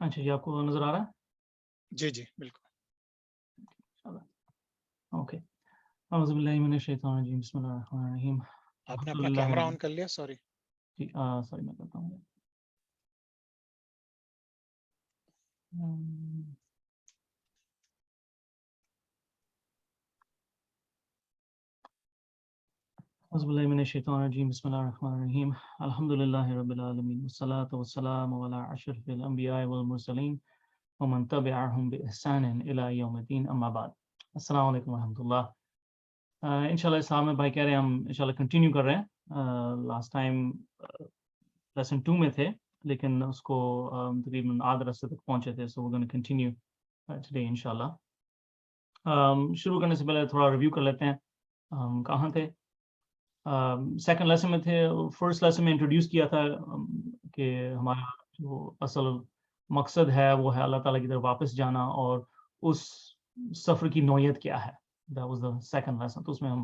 اچھا جی، آپ کو نظر آ رہا ہے؟ جی جی بالکل. اوکے. اعوذ باللہ من الشیطان الرجیم، بسم اللہ الرحمن الرحیم. آپ نے اپنا کیمرہ آن کر لیا؟ سوری. جی سوری، میں کرتا ہوں. اعوذ باللہ من الشیطان الرجیم، بسم اللہ الرحمن الرحیم. الحمدللہ رب العالمین، والصلاة والسلام علی اشرف الانبیاء والمرسلین ومن تبعهم بإحسان الی یوم الدین، اما بعد. السلام علیکم ورحمۃ اللہ. انشاءاللہ اسلام میں بھائی کہہ رہے ہیں ہم انشاءاللہ کنٹینیو کر رہے ہیں. لاسٹ ٹائم لیسن 2 میں تھے، لیکن اس کو تقریباً آدھے راستے تک پہنچے تھے. سو we're going to continue today انشاءاللہ. شروع کرنے سے پہلے تھوڑا ریویو کر لیتے ہیں ہم کہاں تھے. سیکنڈ لیسن میں تھے. فرسٹ لیسن میں انٹروڈیوس کیا تھا کہ ہمارا جو اصل مقصد ہے وہ ہے اللہ تعالیٰ کی طرف واپس جانا، اور اس سفر کی نوعیت کیا ہے. That was the second lesson. تو اس میں ہم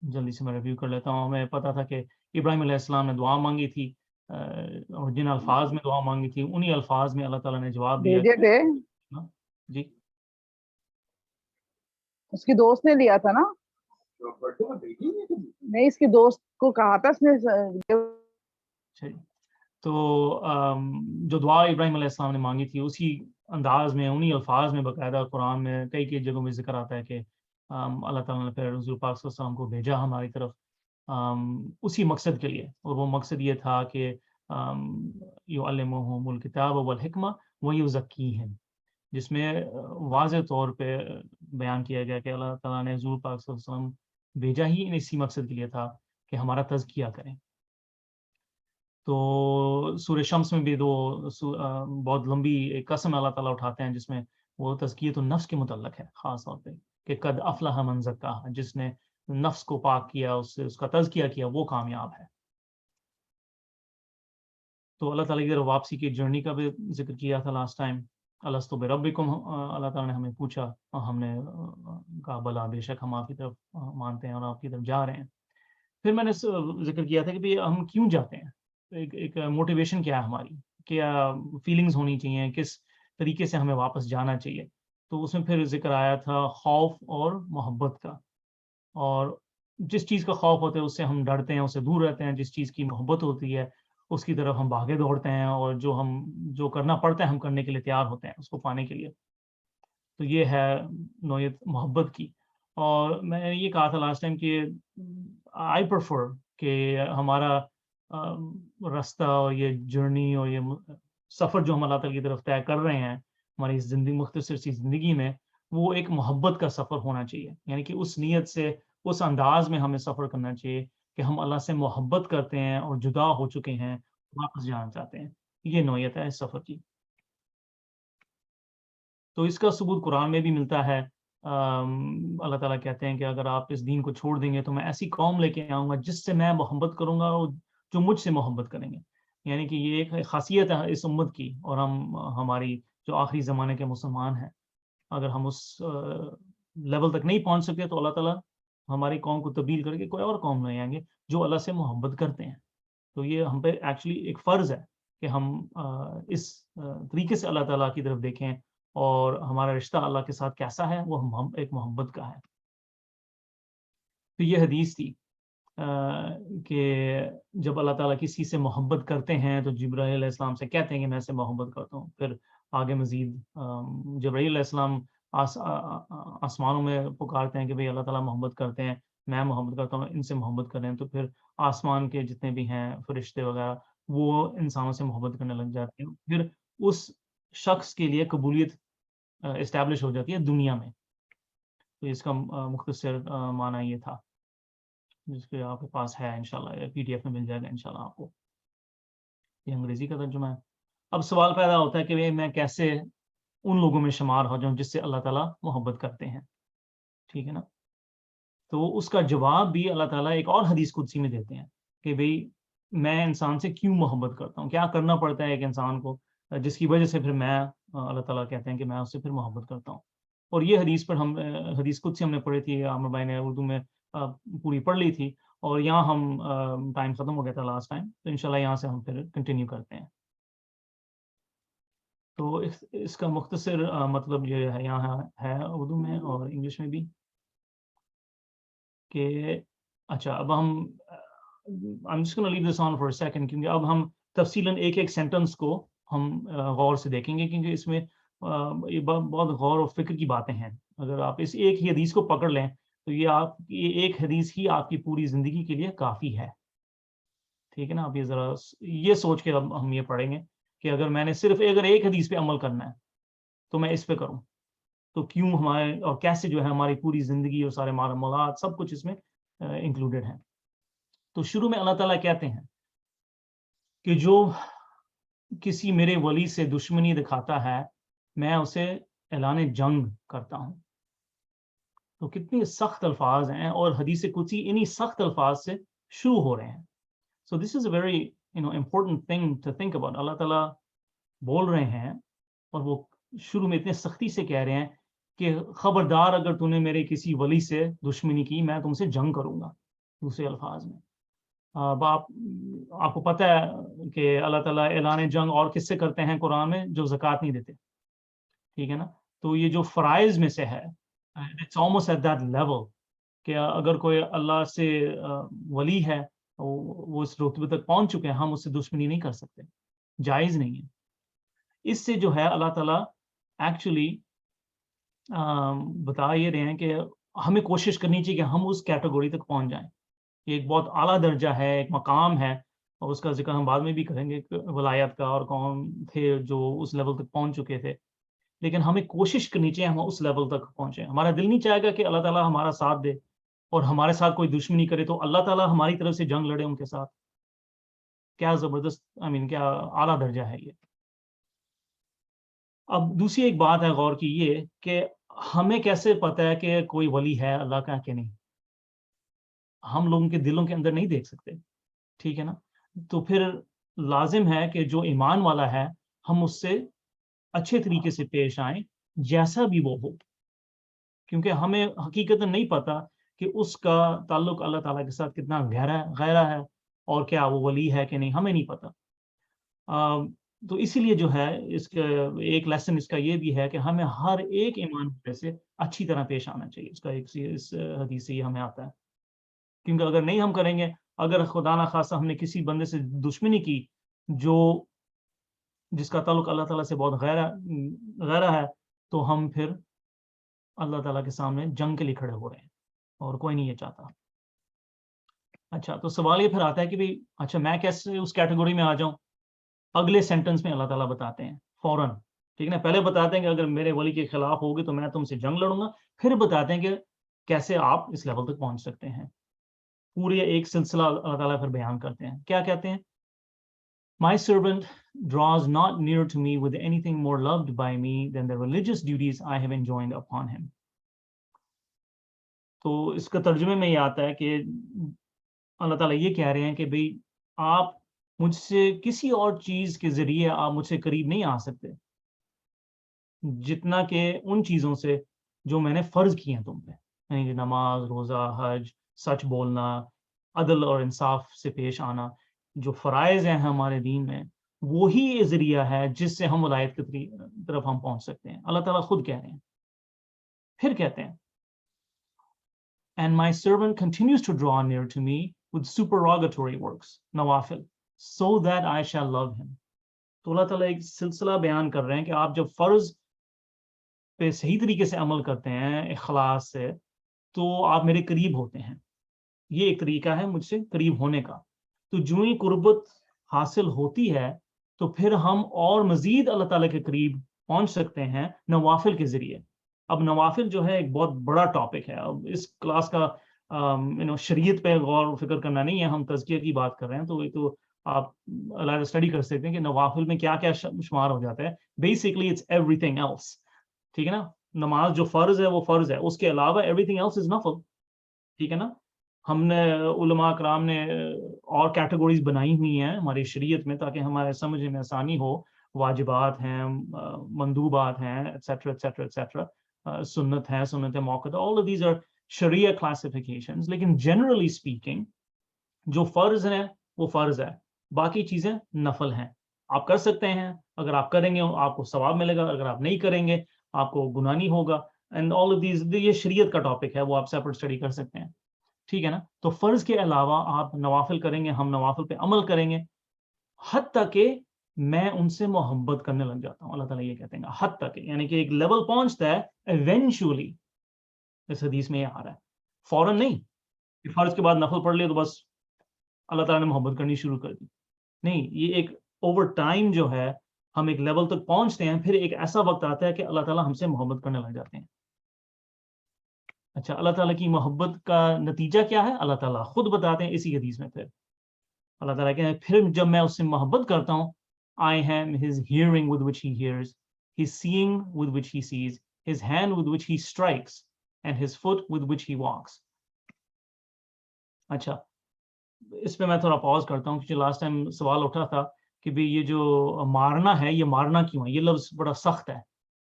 جلدی سے میں ریویو کر لیتا ہوں. ہمیں پتا تھا کہ ابراہیم علیہ السلام نے دعا مانگی تھی، اور جن الفاظ میں دعا مانگی تھی انہی الفاظ میں اللہ تعالیٰ نے جواب دیا. جی اس کی دوست نے لیا تھا نا؟ نہیں، اس کی دوست کو کہا تھا اس نے. تو جو دعا ابراہیم علیہ السلام نے مانگی تھی اسی انداز میں انہی الفاظ میں باقاعدہ قرآن میں کئی جگہوں میں ذکر آتا ہے کہ اللہ تعالیٰ نے پھر حضور پاک صلی اللہ علیہ وسلم کو بھیجا ہماری طرف اسی مقصد کے لیے. اور وہ مقصد یہ تھا کہ یعلمہم الکتاب والحکمہ ویزکیہم، جس میں واضح طور پہ بیان کیا گیا کہ اللہ تعالیٰ نے حضور پاک صلی اللہ علیہ وسلم بھیجا ہی اسی مقصد کے لیے تھا کہ ہمارا تزکیہ کریں. تو سورہ شمس میں بھی بہت لمبی ایک قسم اللہ تعالیٰ اٹھاتے ہیں جس میں وہ تزکیۃ النفس کے متعلق ہے خاص طور پہ کہ قد افلح من زکاہا، جس نے نفس کو پاک کیا، اس کا تزکیہ کیا، وہ کامیاب ہے. تو اللہ تعالیٰ کی طرف واپسی کی جرنی کا بھی ذکر کیا تھا لاسٹ ٹائم. الست بربکم، اللہ تعالیٰ نے ہمیں پوچھا اور ہم نے کہا بلا، بے شک ہم آپ کی طرف مانتے ہیں اور آپ کی طرف جا رہے ہیں. پھر میں نے ذکر کیا تھا کہ ہم کیوں جاتے ہیں، ایک موٹیویشن کیا ہے ہماری، کیا فیلنگز ہونی چاہیے، کس طریقے سے ہمیں واپس جانا چاہیے. تو اس میں پھر ذکر آیا تھا خوف اور محبت کا. اور جس چیز کا خوف ہوتا ہے اس سے ہم ڈرتے ہیں، اس سے دور رہتے ہیں. جس چیز کی محبت ہوتی ہے اس کی طرف ہم بھاگے دوڑتے ہیں، اور جو کرنا پڑتا ہے ہم کرنے کے لیے تیار ہوتے ہیں اس کو پانے کے لیے. تو یہ ہے نوعیت محبت کی. اور میں نے یہ کہا تھا لاسٹ ٹائم کہ آئی پریفر کہ ہمارا راستہ اور یہ جرنی اور یہ سفر جو ہم اللہ تعالیٰ کی طرف طے کر رہے ہیں ہماری زندگی، مختصر سی زندگی میں، وہ ایک محبت کا سفر ہونا چاہیے. یعنی کہ اس نیت سے، اس انداز میں ہمیں سفر کرنا چاہیے کہ ہم اللہ سے محبت کرتے ہیں اور جدا ہو چکے ہیں، واپس جانا چاہتے ہیں. یہ نوعیت ہے اس سفر کی. تو اس کا ثبوت قرآن میں بھی ملتا ہے. اللہ تعالیٰ کہتے ہیں کہ اگر آپ اس دین کو چھوڑ دیں گے تو میں ایسی قوم لے کے آؤں گا جس سے میں محبت کروں گا اور جو مجھ سے محبت کریں گے. یعنی کہ یہ ایک خاصیت ہے اس امت کی. اور ہماری جو آخری زمانے کے مسلمان ہیں، اگر ہم اس لیول تک نہیں پہنچ سکے تو اللہ تعالیٰ ہماری قوم کو تبدیل کر کے کوئی اور قوم لے آئیں گے جو اللہ سے محبت کرتے ہیں. تو یہ ہم پہ ایکچولی ایک فرض ہے کہ ہم اس طریقے سے اللہ تعالیٰ کی طرف دیکھیں، اور ہمارا رشتہ اللہ کے ساتھ کیسا ہے، وہ ایک محبت کا ہے. تو یہ حدیث تھی کہ جب اللہ تعالیٰ کسی سے محبت کرتے ہیں تو جبرائیل علیہ السلام سے کہتے ہیں کہ میں سے محبت کرتا ہوں. پھر آگے مزید جبرائیل علیہ السلام آسمانوں میں پکارتے ہیں کہ بھئی اللہ تعالیٰ محبت کرتے ہیں، میں محبت کرتا ہوں، ان سے محبت کریں. تو پھر آسمان کے جتنے بھی ہیں فرشتے وغیرہ وہ انسانوں سے محبت کرنے لگ جاتے ہیں. پھر اس شخص کے لیے قبولیت اسٹیبلش ہو جاتی ہے دنیا میں. تو اس کا مختصر معنی یہ تھا، جس کے آپ کے پاس ہے انشاءاللہ پی ڈی ایف میں مل جائے گا انشاءاللہ آپ کو. یہ انگریزی کا ترجمہ ہے. اب سوال پیدا ہوتا ہے کہ میں کیسے ان لوگوں میں شمار ہو جاؤں جس سے اللہ تعالیٰ محبت کرتے ہیں. ٹھیک ہے نا. تو اس کا جواب بھی اللہ تعالیٰ ایک اور حدیث قدسی میں دیتے ہیں کہ بھئی میں انسان سے کیوں محبت کرتا ہوں، کیا کرنا پڑتا ہے ایک انسان کو جس کی وجہ سے پھر میں اللہ تعالیٰ کہتے ہیں کہ میں اس سے پھر محبت کرتا ہوں. اور یہ حدیث پر ہم حدیث قدسی ہم نے پڑھی تھی، عامر بھائی نے اردو میں پوری پڑھ لی تھی. اور یہاں ہم ٹائم ختم ہو گیا تھا لاسٹ ٹائم، تو انشاءاللہ یہاں سے ہم پھر کنٹینیو کرتے ہیں. تو اس کا مختصر مطلب یہ ہے یہاں ہے اردو میں اور انگلش میں بھی کہ اچھا اب ہم I'm just going to leave this on for a second کیونکہ اب ہم تفصیلاً ایک ایک سینٹنس کو ہم غور سے دیکھیں گے کیونکہ اس میں یہ بہت غور و فکر کی باتیں ہیں. اگر آپ اس ایک ہی حدیث کو پکڑ لیں تو یہ ایک حدیث ہی آپ کی پوری زندگی کے لیے کافی ہے. ٹھیک ہے نا. آپ یہ ذرا یہ سوچ کے اب ہم یہ پڑھیں گے کہ اگر میں نے صرف اگر ایک حدیث پہ عمل کرنا ہے تو میں اس پہ کروں تو کیوں ہمارے اور کیسے جو ہے ہماری پوری زندگی اور سارے معاملات سب کچھ اس میں انکلوڈیڈ ہیں. تو شروع میں اللہ تعالیٰ کہتے ہیں کہ جو کسی میرے ولی سے دشمنی دکھاتا ہے میں اسے اعلان جنگ کرتا ہوں. تو کتنی سخت الفاظ ہیں اور حدیث قدسی انہی سخت الفاظ سے شروع ہو رہے ہیں. So this is a very important thing to think about. اللہ تعالیٰ بول رہے ہیں اور وہ شروع میں اتنے سختی سے کہہ رہے ہیں کہ خبردار اگر تم نے میرے کسی ولی سے دشمنی کی میں تم سے جنگ کروں گا. دوسرے الفاظ میں آپ کو پتہ ہے کہ اللہ تعالیٰ اعلان جنگ اور کس سے کرتے ہیں قرآن میں؟ جو زکوٰۃ نہیں دیتے. ٹھیک ہے نا. تو یہ جو فرائض میں سے ہے it's almost at that level کہ اگر کوئی اللہ سے ولی ہے وہ اس رتبے تک پہنچ چکے ہیں ہم اس سے دشمنی نہیں کر سکتے. جائز نہیں ہے. اس سے جو ہے اللہ تعالیٰ ایکچولی بتا یہ رہے ہیں کہ ہمیں کوشش کرنی چاہیے کہ ہم اس کیٹیگری تک پہنچ جائیں. یہ ایک بہت اعلیٰ درجہ ہے, ایک مقام ہے, اور اس کا ذکر ہم بعد میں بھی کریں گے ولایت کا اور کون تھے جو اس لیول تک پہنچ چکے تھے. لیکن ہمیں کوشش کرنی چاہیے ہم اس لیول تک پہنچیں. ہمارا دل نہیں چاہے گا کہ اللہ تعالیٰ ہمارا ساتھ دے اور ہمارے ساتھ کوئی دشمنی کرے تو اللہ تعالیٰ ہماری طرف سے جنگ لڑے ان کے ساتھ. کیا زبردست کیا اعلیٰ درجہ ہے یہ. اب دوسری ایک بات ہے غور کی یہ کہ ہمیں کیسے پتہ ہے کہ کوئی ولی ہے اللہ کا کہ نہیں؟ ہم لوگوں کے دلوں کے اندر نہیں دیکھ سکتے. ٹھیک ہے نا. تو پھر لازم ہے کہ جو ایمان والا ہے ہم اس سے اچھے طریقے سے پیش آئیں جیسا بھی وہ ہو, کیونکہ ہمیں حقیقت نہیں پتا کہ اس کا تعلق اللہ تعالیٰ کے ساتھ کتنا گہرا ہے اور کیا وہ ولی ہے کہ نہیں, ہمیں نہیں پتا. تو اسی لیے جو ہے اس کا ایک لیسن اس کا یہ بھی ہے کہ ہمیں ہر ایک ایمان والے سے اچھی طرح پیش آنا چاہیے. اس کا اس حدیث سے یہ ہمیں آتا ہے. کیونکہ اگر نہیں ہم کریں گے, اگر خدا نخواستہ ہم نے کسی بندے سے دشمنی کی جس کا تعلق اللہ تعالیٰ سے بہت غیرہ ہے, تو ہم پھر اللہ تعالیٰ کے سامنے جنگ کے لیے کھڑے ہو رہے ہیں اور کوئی نہیں یہ چاہتا. اچھا, تو سوال یہ پھر آتا ہے کہ بھئی اچھا میں کیسے اس کیٹیگری میں آ جاؤں؟ اگلے سینٹنس میں اللہ تعالیٰ بتاتے ہیں فوراً. ٹھیک ہے نا. پہلے بتاتے ہیں کہ اگر میرے ولی کے خلاف ہوگی تو میں تم سے جنگ لڑوں گا. پھر بتاتے ہیں کہ کیسے آپ اس لیول تک پہنچ سکتے ہیں. پورے ایک سلسلہ اللہ تعالیٰ پھر بیان کرتے ہیں. کیا کہتے ہیں؟ My servant draws not near to me with anything more loved by me than the religious duties I have enjoined upon him. تو اس کا ترجمے میں یہ آتا ہے کہ اللہ تعالیٰ یہ کہہ رہے ہیں کہ بھئی آپ مجھ سے کسی اور چیز کے ذریعے آپ مجھ سے قریب نہیں آ سکتے جتنا کہ ان چیزوں سے جو میں نے فرض کی ہیں تم پہ, یعنی نماز, روزہ, حج, سچ بولنا, عدل اور انصاف سے پیش آنا. جو فرائض ہیں ہمارے دین میں وہی ذریعہ ہے جس سے ہم ولایت کی طرف ہم پہنچ سکتے ہیں. اللہ تعالیٰ خود کہہ رہے ہیں. پھر کہتے ہیں And my servant continues to draw near to me with supererogatory works, nawafil, so that I shall love him. تو اللہ تعالیٰ ایک سلسلہ بیان کر رہے ہیں کہ آپ جب فرض پہ صحیح طریقے سے عمل کرتے ہیں اخلاص سے تو آپ میرے قریب ہوتے ہیں. یہ ایک طریقہ ہے مجھ سے قریب ہونے کا. تو جو ہی قربت حاصل ہوتی ہے تو پھر ہم اور مزید اللہ تعالیٰ کے قریب پہنچ سکتے ہیں نوافل کے ذریعے. اب نوافل جو ہے ایک بہت بڑا ٹاپک ہے. اب اس کلاس کا شریعت پہ غور و فکر کرنا نہیں ہے, ہم تزکیہ کی بات کر رہے ہیں. تو یہ تو آپ علیحدہ اسٹڈی کر سکتے ہیں کہ نوافل میں کیا کیا شمار ہو جاتا ہے. Basically it's everything else. ٹھیک ہے نا. نماز جو فرض ہے وہ فرض ہے, اس کے علاوہ ایوری تھنگ ایلس از نفل. ٹھیک ہے نا. ہم نے علماء کرام نے اور کیٹیگوریز بنائی ہوئی ہیں ہماری شریعت میں تاکہ ہمارے سمجھنے میں آسانی ہو. واجبات ہیں, مندوبات ہیں, ایٹسیٹرا ایٹسیٹرا ایٹسیٹرا, سنت ہے, سنت موقع, all of these are Shariah classifications. لیکن generally speaking جو فرض ہیں وہ فرض ہے, باقی چیزیں نفل ہیں. آپ کر سکتے ہیں اگر آپ کریں گے آپ کو ثواب ملے گا, اگر آپ نہیں کریں گے آپ کو گناہ نہیں ہوگا. اینڈ آل آف دیز, یہ شریعت کا ٹاپک ہے, وہ آپ سیپریٹ اسٹڈی کر سکتے ہیں, ٹھیک ہے نا. تو فرض کے علاوہ آپ نوافل کریں گے, ہم نوافل پہ عمل کریں گے, حتیٰ کہ میں ان سے محبت کرنے لگ جاتا ہوں. اللہ تعالیٰ یہ کہتے ہیں حتیٰ کہ, یعنی کہ ایک لیول پہنچتا ہے ایونچولی. اس حدیث میں یہ آ رہا ہے, فوراً نہیں کہ فرض کے بعد نفل پڑھ لیے تو بس اللہ تعالیٰ نے محبت کرنی شروع کر دی. نہیں, یہ ایک اوور ٹائم جو ہے ہم ایک لیول تک پہنچتے ہیں, پھر ایک ایسا وقت آتا ہے کہ اللہ تعالیٰ ہم سے محبت کرنے لگ جاتے ہیں. اچھا, اللہ تعالیٰ کی محبت کا نتیجہ کیا ہے اللہ تعالیٰ خود بتاتے ہیں اسی حدیث میں. پھر اللہ تعالیٰ کہتے ہیں پھر جب میں اس سے محبت کرتا ہوں, I am his hearing with which he hears, his seeing with which he sees, his hand with which he strikes, and his foot with which he walks. اچھا, اس پہ میں تھوڑا پاز کرتا ہوں کیونکہ لاسٹ ٹائم سوال اٹھا تھا کہ بھی یہ جو مارنا ہے, یہ مارنا کیوں ہے, یہ لفظ بڑا سخت ہے.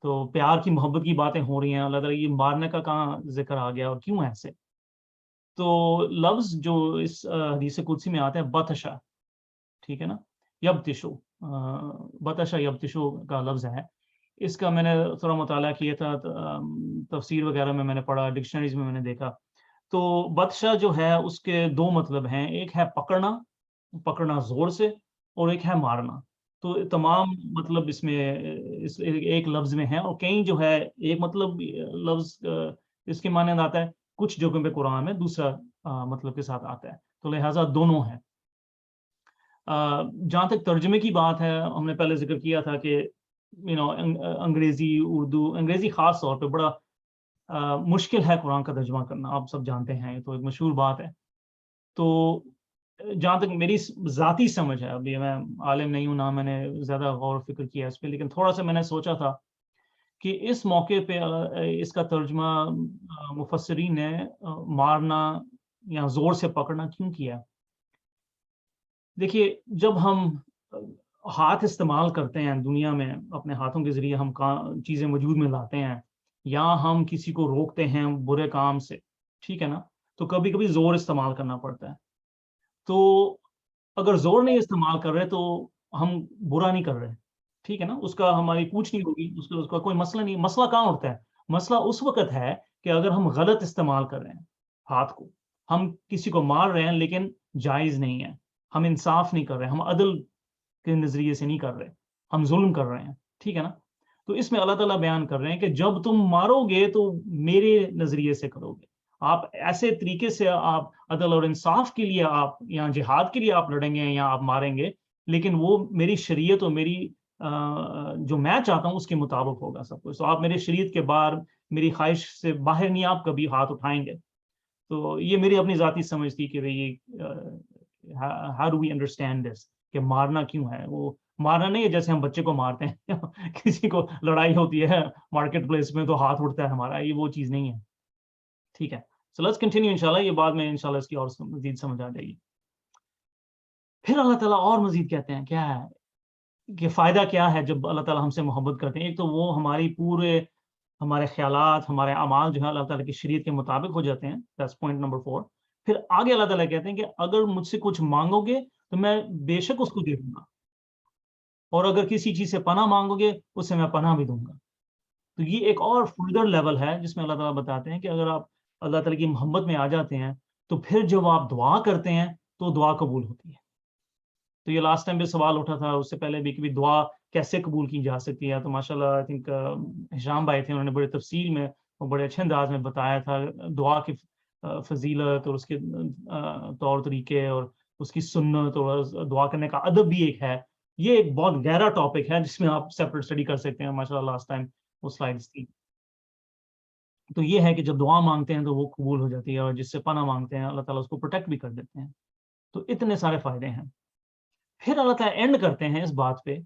تو پیار کی محبت کی باتیں ہو رہی ہیں, اللہ تعالیٰ یہ مارنے کا کہاں ذکر آ گیا اور کیوں ایسے؟ تو لفظ جو اس حدیث قدسی میں آتا ہے بطشا, ٹھیک ہے نا, یبتشو, بطشا یبتشو کا لفظ ہے. اس کا میں نے تھوڑا مطالعہ کیا تھا, تفسیر وغیرہ میں نے پڑھا, ڈکشنریز میں نے دیکھا. تو بطشا جو ہے اس کے دو مطلب ہیں, ایک ہے پکڑنا زور سے, اور ایک ہے مارنا. تو تمام مطلب اس میں ایک لفظ میں ہے, اور کہیں جو ہے ایک مطلب لفظ اس کے معنی آتا ہے, کچھ جگہوں پہ قرآن میں دوسرا مطلب کے ساتھ آتا ہے. تو لہٰذا دونوں ہیں. جہاں تک ترجمے کی بات ہے, ہم نے پہلے ذکر کیا تھا کہ انگریزی, اردو, انگریزی خاص طور پہ بڑا مشکل ہے قرآن کا ترجمہ کرنا, آپ سب جانتے ہیں, تو ایک مشہور بات ہے. تو جہاں تک میری ذاتی سمجھ ہے, ابھی میں عالم نہیں ہوں, نہ میں نے زیادہ غور و فکر کیا اس پہ, لیکن تھوڑا سا میں نے سوچا تھا کہ اس موقع پہ اس کا ترجمہ مفسرین نے مارنا یا زور سے پکڑنا کیوں کیا؟ دیکھیے, جب ہم ہاتھ استعمال کرتے ہیں دنیا میں, اپنے ہاتھوں کے ذریعے ہم چیزیں وجود میں لاتے ہیں, یا ہم کسی کو روکتے ہیں برے کام سے, ٹھیک ہے نا, تو کبھی کبھی زور استعمال کرنا پڑتا ہے. تو اگر زور نہیں استعمال کر رہے تو ہم برا نہیں کر رہے, ٹھیک ہے نا, اس کا ہماری پوچھ نہیں ہوگی, اس کا کوئی مسئلہ نہیں. مسئلہ کہاں ہوتا ہے؟ مسئلہ اس وقت ہے کہ اگر ہم غلط استعمال کر رہے ہیں ہاتھ کو, ہم کسی کو مار رہے ہیں لیکن جائز نہیں ہے, ہم انصاف نہیں کر رہے, ہم عدل کے نظریے سے نہیں کر رہے, ہم ظلم کر رہے ہیں, ٹھیک ہے نا. تو اس میں اللہ تعالیٰ بیان کر رہے ہیں کہ جب تم مارو گے تو میرے نظریے سے کرو گے, آپ ایسے طریقے سے آپ عدل اور انصاف کے لیے آپ یا جہاد کے لیے آپ لڑیں گے یا آپ ماریں گے, لیکن وہ میری شریعت اور میری جو میں چاہتا ہوں اس کے مطابق ہوگا سب کچھ. تو آپ میرے شریعت کے باہر, میری خواہش سے باہر نہیں آپ کبھی ہاتھ اٹھائیں گے. تو یہ میری اپنی ذاتی سمجھ تھی کہ بھئی how do we understand this, کہ مارنا کیوں ہے. وہ مارنا نہیں ہے جیسے ہم بچے کو مارتے ہیں کسی کو لڑائی ہوتی ہے مارکیٹ پلیس میں تو ہاتھ اٹھتا ہے ہمارا, یہ وہ چیز نہیں ہے, ٹھیک ہے. So let's continue انشاءاللہ, یہ بعد میں انشاءاللہ اس کی اور مزید سمجھ آ جائے گی. پھر اللہ تعالیٰ اور مزید کہتے ہیں کیا ہے کہ فائدہ کیا ہے جب اللہ تعالیٰ ہم سے محبت کرتے ہیں. ایک تو وہ ہمارے خیالات, ہمارے اعمال جو ہے اللہ تعالیٰ کی شریعت کے مطابق ہو جاتے ہیں. That's point number 4. پھر آگے اللہ تعالیٰ کہتے ہیں کہ اگر مجھ سے کچھ مانگو گے تو میں بے شک اس کو دے دوں گا, اور اگر کسی چیز سے پناہ مانگو گے اس سے میں پناہ بھی دوں گا. تو یہ ایک اور فردر لیول ہے جس میں اللہ تعالیٰ بتاتے ہیں کہ اگر آپ اللہ تعالیٰ کی محبت میں آ جاتے ہیں تو پھر جب آپ دعا کرتے ہیں تو دعا قبول ہوتی ہے. تو یہ لاسٹ ٹائم بھی سوال اٹھا تھا, اس سے پہلے بھی کہ دعا کیسے قبول کی جا سکتی ہے. تو ماشاءاللہ آئی تھنک ہشام بھائی تھے, انہوں نے بڑے تفصیل میں اور بڑے اچھے انداز میں بتایا تھا دعا کی فضیلت اور اس کے طور طریقے اور اس کی سنت اور دعا کرنے کا ادب بھی ایک ہے. یہ ایک بہت گہرا ٹاپک ہے جس میں آپ سیپریٹ اسٹڈی کر سکتے ہیں. ماشاءاللہ لاسٹ ٹائم وہ سلائیڈز تھی. تو یہ ہے کہ جب دعا مانگتے ہیں تو وہ قبول ہو جاتی ہے, اور جس سے پناہ مانگتے ہیں اللہ تعالیٰ اس کو پروٹیکٹ بھی کر دیتے ہیں. تو اتنے سارے فائدے ہیں. پھر اللہ تعالیٰ اینڈ کرتے ہیں اس بات پہ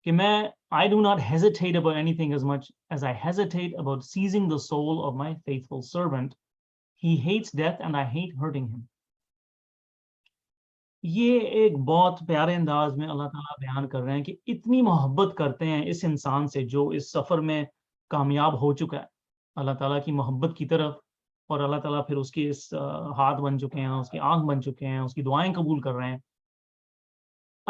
کہ میں I do not hesitate about anything as much as I hesitate about seizing the soul of my faithful servant. He hates death and I hate hurting him. یہ ایک بہت پیارے انداز میں اللہ تعالیٰ بیان کر رہے ہیں کہ اتنی محبت کرتے ہیں اس انسان سے جو اس سفر میں کامیاب ہو چکا ہے اللہ تعالیٰ کی محبت کی طرف, اور اللہ تعالیٰ پھر اس کے اس ہاتھ بن چکے ہیں, اس کی آنکھ بن چکے ہیں, اس کی دعائیں قبول کر رہے ہیں.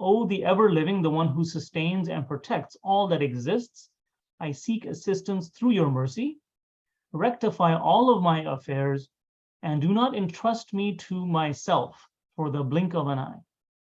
O the ever living, the one who sustains and protects all that exists, I seek assistance through your mercy. Rectify all of my affairs and do not entrust me to myself for the blink of an eye.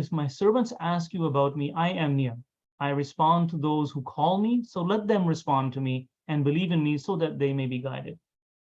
if my servants ask you about me I am near, I respond to those who call me, so let them respond to me and believe in me so that they may be guided।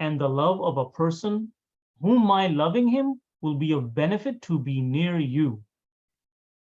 and the love of a person whom my loving him will be of benefit to be near you.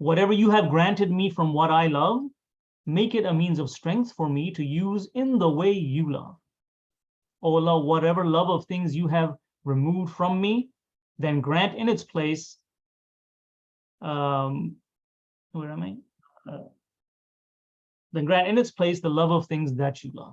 Whatever you have granted me from what I love, make it a means of strength for me to use in the way you love. O Allah, whatever love of things you have removed from me, then grant in its place, where am I? Then grant in its place the love of things that you love.